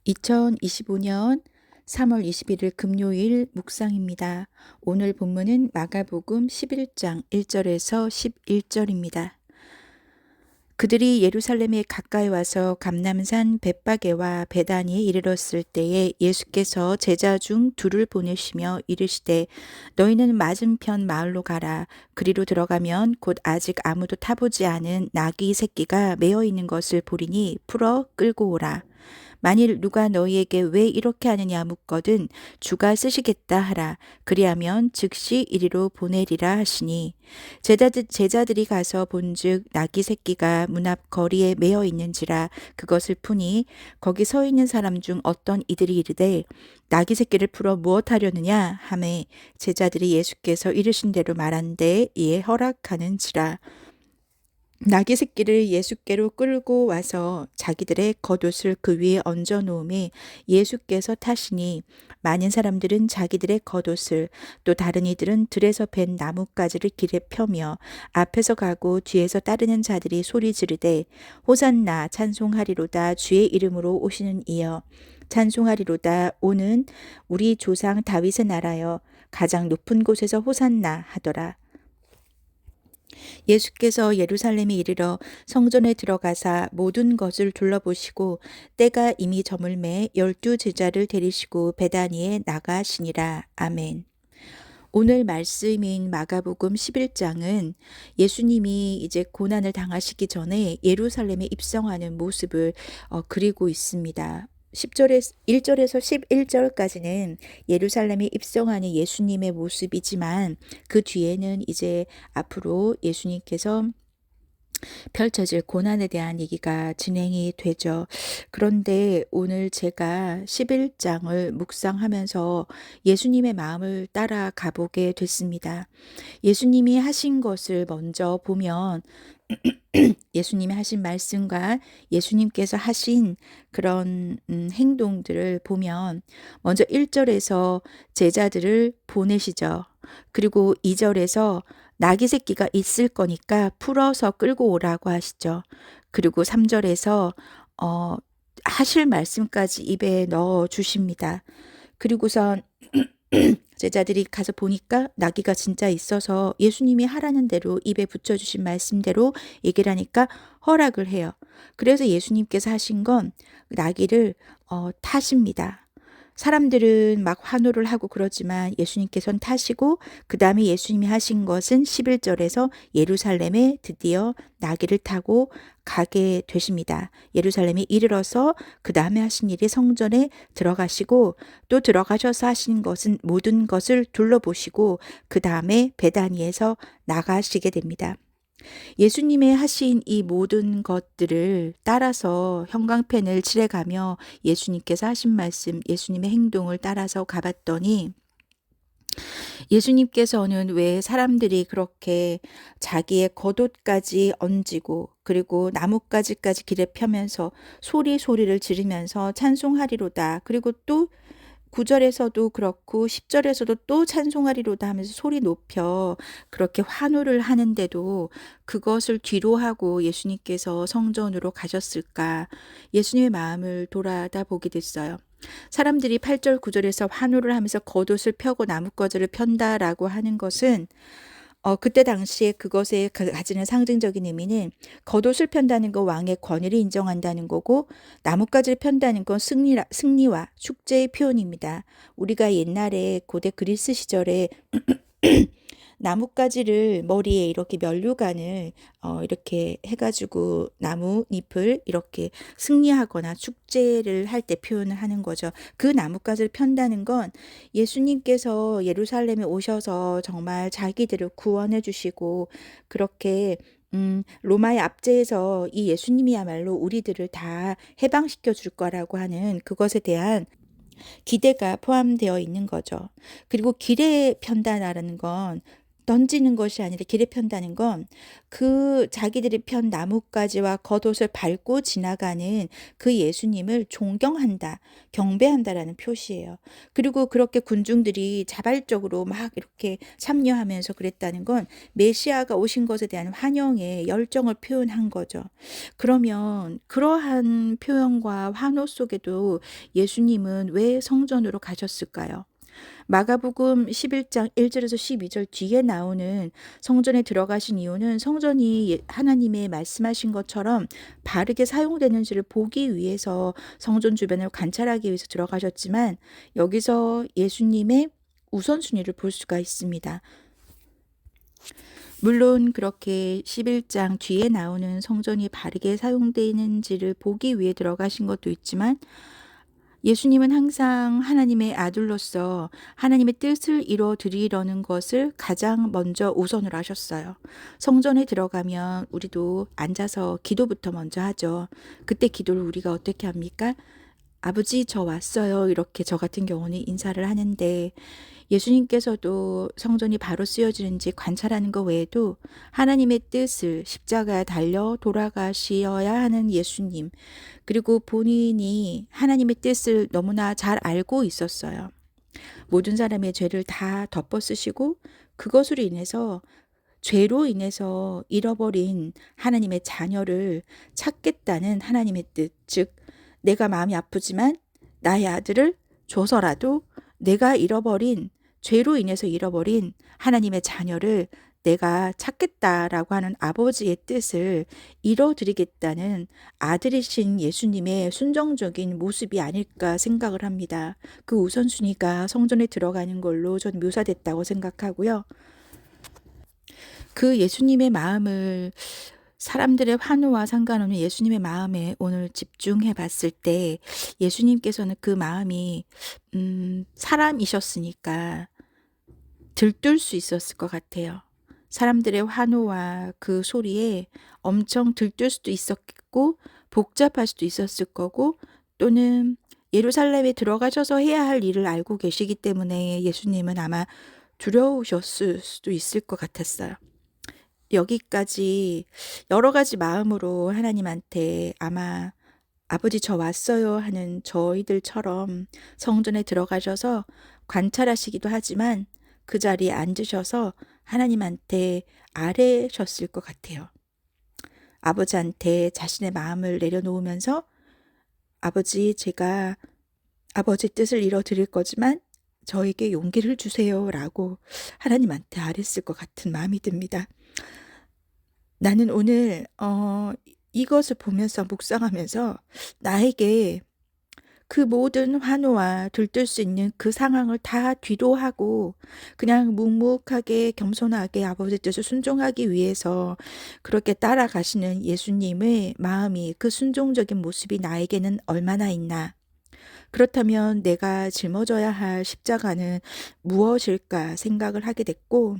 2025년 3월 21일 금요일 묵상입니다. 오늘 본문은 마가복음 11장 1절에서 11절입니다. 그들이 예루살렘에 가까이 와서 감람산 벳바게와 베다니에 이르렀을 때에 예수께서 제자 중 둘을 보내시며 이르시되 너희는 맞은편 마을로 가라. 그리로 들어가면 곧 아직 아무도 타보지 않은 나귀 새끼가 매어 있는 것을 보리니 풀어 끌고 오라. 만일 누가 너희에게 왜 이렇게 하느냐 묻거든 주가 쓰시겠다 하라. 그리하면 즉시 이리로 보내리라 하시니 제자들이 가서 본즉 나귀 새끼가 문 앞 거리에 매어 있는지라 그것을 푸니 거기 서 있는 사람 중 어떤 이들이 이르되 나귀 새끼를 풀어 무엇하려느냐 하매 제자들이 예수께서 이르신 대로 말한데 이에 허락하는지라. 나귀 새끼를 예수께로 끌고 와서 자기들의 겉옷을 그 위에 얹어 놓음에 예수께서 타시니 많은 사람들은 자기들의 겉옷을 또 다른 이들은 들에서 벤 나뭇가지를 길에 펴며 앞에서 가고 뒤에서 따르는 자들이 소리 지르되 호산나 찬송하리로다 주의 이름으로 오시는 이여 찬송하리로다 오는 우리 조상 다윗의 나라여 가장 높은 곳에서 호산나 하더라. 예수께서 예루살렘에 이르러 성전에 들어가사 모든 것을 둘러보시고 때가 이미 저물매 12 제자를 데리시고 베다니에 나가시니라. 아멘. 오늘 말씀인 마가복음 11장은 예수님이 이제 고난을 당하시기 전에 예루살렘에 입성하는 모습을 그리고 있습니다. 1절에서 11절까지는 예루살렘에 입성하는 예수님의 모습이지만 그 뒤에는 이제 앞으로 예수님께서 펼쳐질 고난에 대한 얘기가 진행이 되죠. 그런데 오늘 제가 11장을 묵상하면서 예수님의 마음을 따라가 보게 됐습니다. 예수님이 하신 것을 먼저 보면 예수님이 하신 말씀과 예수님께서 하신 그런 행동들을 보면 먼저 1절에서 제자들을 보내시죠. 그리고 2절에서 나귀 새끼가 있을 거니까 풀어서 끌고 오라고 하시죠. 그리고 3절에서 하실 말씀까지 입에 넣어 주십니다. 그리고선 제자들이 가서 보니까 나귀가 진짜 있어서 예수님이 하라는 대로 입에 붙여주신 말씀대로 얘기를 하니까 허락을 해요. 그래서 예수님께서 하신 건 나귀를 타십니다. 사람들은 막 환호를 하고 그러지만 예수님께서는 타시고 그 다음에 예수님이 하신 것은 11절에서 예루살렘에 드디어 나귀를 타고 가게 되십니다. 예루살렘에 이르러서 그 다음에 하신 일이 성전에 들어가시고 또 들어가셔서 하신 것은 모든 것을 둘러보시고 그 다음에 베다니에서 나가시게 됩니다. 예수님의 하신 이 모든 것들을 따라서 형광펜을 칠해가며 예수님께서 하신 말씀, 예수님의 행동을 따라서 가봤더니 예수님께서는 왜 사람들이 그렇게 자기의 겉옷까지 얹고 그리고 나뭇가지까지 길에 펴면서 소리를 지르면서 찬송하리로다. 그리고 또 9절에서도 그렇고 10절에서도 또 찬송하리로다 하면서 소리 높여 그렇게 환호를 하는데도 그것을 뒤로 하고 예수님께서 성전으로 가셨을까? 예수님의 마음을 돌아다 보게 됐어요. 사람들이 8절 9절에서 환호를 하면서 겉옷을 펴고 나뭇가지를 편다라고 하는 것은 그때 당시에 그것에 가지는 상징적인 의미는 겉옷을 편다는 거 왕의 권위를 인정한다는 거고 나뭇가지를 편다는 건 승리와 축제의 표현입니다. 우리가 옛날에 고대 그리스 시절에 나뭇가지를 머리에 이렇게 면류관을 이렇게 해가지고 나뭇잎을 이렇게 승리하거나 축제를 할 때 표현을 하는 거죠. 그 나뭇가지를 편다는 건 예수님께서 예루살렘에 오셔서 정말 자기들을 구원해 주시고 그렇게 로마의 압제에서 이 예수님이야말로 우리들을 다 해방시켜 줄 거라고 하는 그것에 대한 기대가 포함되어 있는 거죠. 그리고 길에 편다라는 건 던지는 것이 아니라 길에 편다는 건 그 자기들이 편 나뭇가지와 겉옷을 밟고 지나가는 그 예수님을 존경한다, 경배한다라는 표시예요. 그리고 그렇게 군중들이 자발적으로 막 이렇게 참여하면서 그랬다는 건 메시아가 오신 것에 대한 환영의 열정을 표현한 거죠. 그러면 그러한 표현과 환호 속에도 예수님은 왜 성전으로 가셨을까요? 마가복음 11장 1절에서 12절 뒤에 나오는 성전에 들어가신 이유는 성전이 하나님의 말씀하신 것처럼 바르게 사용되는지를 보기 위해서 성전 주변을 관찰하기 위해서 들어가셨지만, 여기서 예수님의 우선순위를 볼 수가 있습니다. 물론 그렇게 11장 뒤에 나오는 성전이 바르게 사용되는지를 보기 위해 들어가신 것도 있지만, 예수님은 항상 하나님의 아들로서 하나님의 뜻을 이루어드리려는 것을 가장 먼저 우선으로 하셨어요. 성전에 들어가면 우리도 앉아서 기도부터 먼저 하죠. 그때 기도를 우리가 어떻게 합니까? 아버지, 저 왔어요. 이렇게 저 같은 경우는 인사를 하는데, 예수님께서도 성전이 바로 쓰여지는지 관찰하는 것 외에도 하나님의 뜻을 십자가에 달려 돌아가시어야 하는 예수님, 그리고 본인이 하나님의 뜻을 너무나 잘 알고 있었어요. 모든 사람의 죄를 다 덮어 쓰시고 그것으로 인해서, 죄로 인해서 잃어버린 하나님의 자녀를 찾겠다는 하나님의 뜻, 즉 내가 마음이 아프지만 나의 아들을 줘서라도 내가 잃어버린, 죄로 인해서 잃어버린 하나님의 자녀를 내가 찾겠다라고 하는 아버지의 뜻을 이뤄드리겠다는 아들이신 예수님의 순종적인 모습이 아닐까 생각을 합니다. 그 우선순위가 성전에 들어가는 걸로 전 묘사됐다고 생각하고요. 그 예수님의 마음을, 사람들의 환호와 상관없는 예수님의 마음에 오늘 집중해 봤을 때, 예수님께서는 그 마음이 사람이셨으니까 들뜰 수 있었을 것 같아요. 사람들의 환호와 그 소리에 엄청 들뜰 수도 있었고 복잡할 수도 있었을 거고, 또는 예루살렘에 들어가셔서 해야 할 일을 알고 계시기 때문에 예수님은 아마 두려우셨을 수도 있을 것 같았어요. 여기까지 여러 가지 마음으로 하나님한테 아마 아버지 저 왔어요 하는 저희들처럼 성전에 들어가셔서 관찰하시기도 하지만 그 자리에 앉으셔서 하나님한테 아뢰셨을 것 같아요. 아버지한테 자신의 마음을 내려놓으면서, 아버지, 제가 아버지 뜻을 이뤄드릴 거지만 저에게 용기를 주세요 라고 하나님한테 아뢰었을 것 같은 마음이 듭니다. 나는 오늘 이것을 보면서 묵상하면서 나에게 그 모든 환호와 들뜰 수 있는 그 상황을 다 뒤로하고 그냥 묵묵하게 겸손하게 아버지 뜻을 순종하기 위해서 그렇게 따라가시는 예수님의 마음이, 그 순종적인 모습이 나에게는 얼마나 있나? 그렇다면 내가 짊어져야 할 십자가는 무엇일까 생각을 하게 됐고,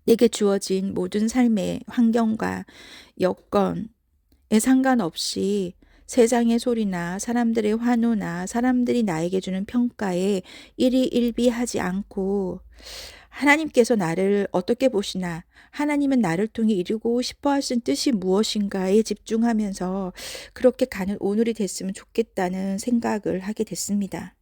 내게 주어진 모든 삶의 환경과 여건에 상관없이 세상의 소리나 사람들의 환호나 사람들이 나에게 주는 평가에 일희일비하지 않고, 하나님께서 나를 어떻게 보시나, 하나님은 나를 통해 이루고 싶어 하신 뜻이 무엇인가에 집중하면서 그렇게 가는 오늘이 됐으면 좋겠다는 생각을 하게 됐습니다.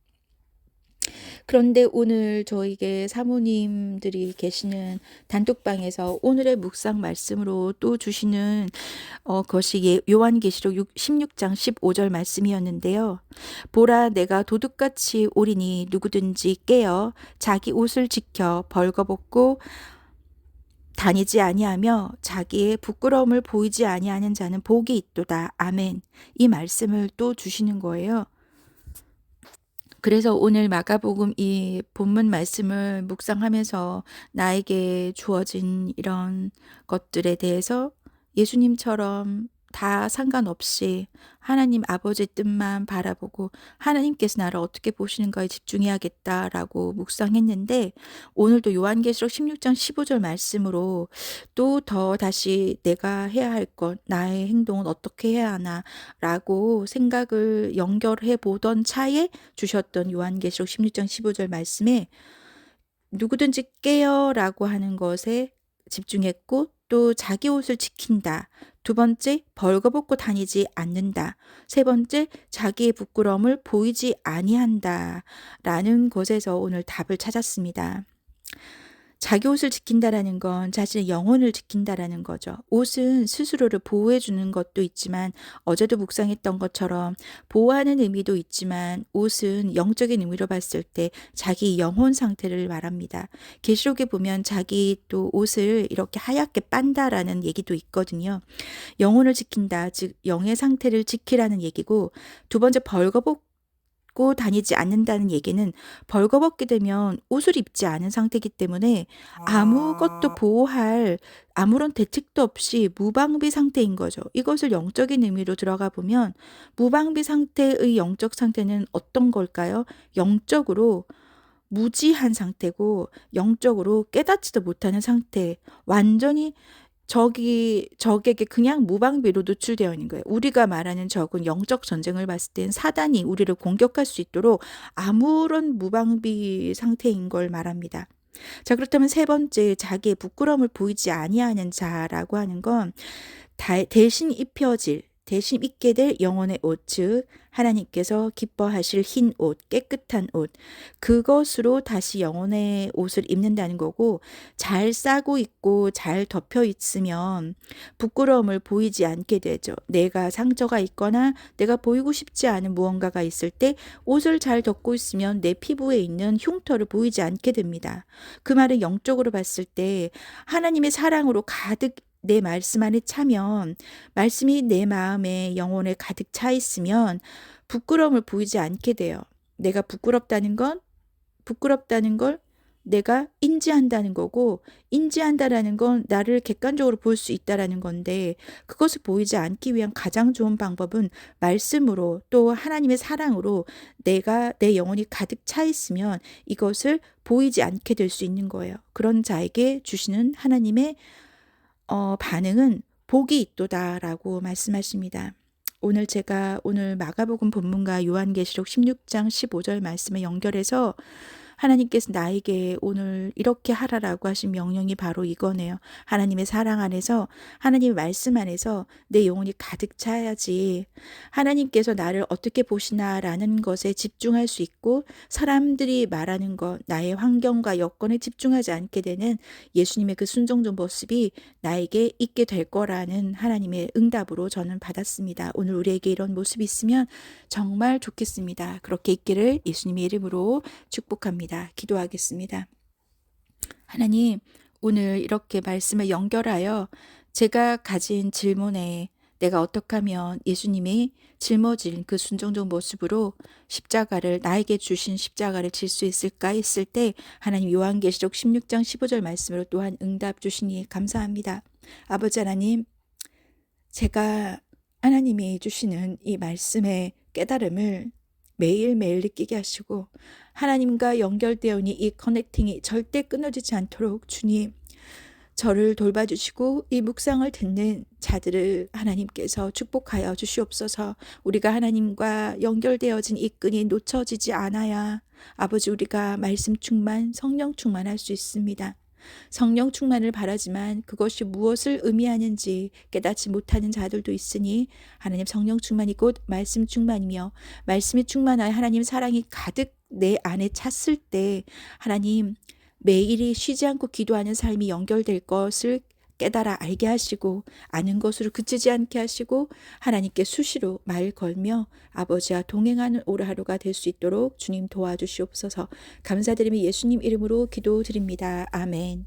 그런데 오늘 저에게 사모님들이 계시는 단톡방에서 오늘의 묵상 말씀으로 또 주시는 것이 요한계시록 16장 15절 말씀이었는데요. 보라, 내가 도둑같이 오리니 누구든지 깨어 자기 옷을 지켜 벌거벗고 다니지 아니하며 자기의 부끄러움을 보이지 아니하는 자는 복이 있도다. 아멘. 이 말씀을 또 주시는 거예요. 그래서 오늘 마가복음 이 본문 말씀을 묵상하면서 나에게 주어진 이런 것들에 대해서 예수님처럼 다 상관없이 하나님 아버지의 뜻만 바라보고 하나님께서 나를 어떻게 보시는가에 집중해야겠다라고 묵상했는데, 오늘도 요한계시록 16장 15절 말씀으로 또 더 다시 내가 해야 할 것, 나의 행동은 어떻게 해야 하나라고 생각을 연결해 보던 차에 주셨던 요한계시록 16장 15절 말씀에 누구든지 깨어라고 하는 것에 집중했고 또 자기 옷을 지킨다. 두 번째, 벌거벗고 다니지 않는다. 세 번째, 자기의 부끄러움을 보이지 아니한다. 라는 것에서 오늘 답을 찾았습니다. 자기 옷을 지킨다라는 건 자신의 영혼을 지킨다라는 거죠. 옷은 스스로를 보호해 주는 것도 있지만 어제도 묵상했던 것처럼 보호하는 의미도 있지만 옷은 영적인 의미로 봤을 때 자기 영혼 상태를 말합니다. 계시록에 보면 자기 또 옷을 이렇게 하얗게 빤다라는 얘기도 있거든요. 영혼을 지킨다, 즉 영의 상태를 지키라는 얘기고, 두 번째 벌거벗고 다니지 않는다는 얘기는 벌거벗게 되면 옷을 입지 않은 상태이기 때문에 아무것도 보호할 아무런 대책도 없이 무방비 상태인 거죠. 이것을 영적인 의미로 들어가 보면 무방비 상태의 영적 상태는 어떤 걸까요? 영적으로 무지한 상태고 영적으로 깨닫지도 못하는 상태, 완전히 적에게 그냥 무방비로 노출되어 있는 거예요. 우리가 말하는 적은 영적 전쟁을 봤을 땐 사단이 우리를 공격할 수 있도록 아무런 무방비 상태인 걸 말합니다. 자, 그렇다면 세 번째, 자기의 부끄러움을 보이지 아니하는 자라고 하는 건 대신 입게 될 영혼의 옷, 즉 하나님께서 기뻐하실 흰 옷, 깨끗한 옷, 그것으로 다시 영혼의 옷을 입는다는 거고, 잘 싸고 있고 잘 덮여 있으면 부끄러움을 보이지 않게 되죠. 내가 상처가 있거나 내가 보이고 싶지 않은 무언가가 있을 때 옷을 잘 덮고 있으면 내 피부에 있는 흉터를 보이지 않게 됩니다. 그 말은 영적으로 봤을 때 하나님의 사랑으로 가득 내 말씀 안에 차면, 말씀이 내 마음에 영혼에 가득 차 있으면 부끄러움을 보이지 않게 돼요. 내가 부끄럽다는 걸 내가 인지한다는 거고, 인지한다라는 건 나를 객관적으로 볼 수 있다라는 건데, 그것을 보이지 않기 위한 가장 좋은 방법은 말씀으로 또 하나님의 사랑으로 내 영혼이 가득 차 있으면 이것을 보이지 않게 될 수 있는 거예요. 그런 자에게 주시는 하나님의 반응은 복이 있도다라고 말씀하십니다. 오늘 마가복음 본문과 요한계시록 16장 15절 말씀에 연결해서 하나님께서 나에게 오늘 이렇게 하라라고 하신 명령이 바로 이거네요. 하나님의 사랑 안에서, 하나님의 말씀 안에서 내 영혼이 가득 차야지 하나님께서 나를 어떻게 보시나라는 것에 집중할 수 있고, 사람들이 말하는 것, 나의 환경과 여건에 집중하지 않게 되는 예수님의 그 순종적 모습이 나에게 있게 될 거라는 하나님의 응답으로 저는 받았습니다. 오늘 우리에게 이런 모습이 있으면 정말 좋겠습니다. 그렇게 있기를 예수님의 이름으로 축복합니다. 기도하겠습니다. 하나님, 오늘 이렇게 말씀을 연결하여 제가 가진 질문에 내가 어떻게 하면 예수님이 짊어진 그 순종적 모습으로 나에게 주신 십자가를 질 수 있을까 했을 때, 하나님 요한계시록 16장 15절 말씀으로 또한 응답 주시니 감사합니다. 아버지 하나님, 제가 하나님이 주시는 이 말씀의 깨달음을 매일매일 느끼게 하시고, 하나님과 연결되어니 이 커넥팅이 절대 끊어지지 않도록 주님, 저를 돌봐주시고 이 묵상을 듣는 자들을 하나님께서 축복하여 주시옵소서. 우리가 하나님과 연결되어진 이 끈이 놓쳐지지 않아야 아버지, 우리가 말씀 충만, 성령 충만할 수 있습니다. 성령 충만을 바라지만 그것이 무엇을 의미하는지 깨닫지 못하는 자들도 있으니, 하나님 성령 충만이 곧 말씀 충만이며, 말씀이 충만하여 하나님 사랑이 가득 내 안에 찼을 때 하나님 매일이 쉬지 않고 기도하는 삶이 연결될 것을 깨달아 알게 하시고, 아는 것으로 그치지 않게 하시고, 하나님께 수시로 말 걸며 아버지와 동행하는 올 하루가 될 수 있도록 주님 도와주시옵소서. 감사드리며 예수님 이름으로 기도드립니다. 아멘.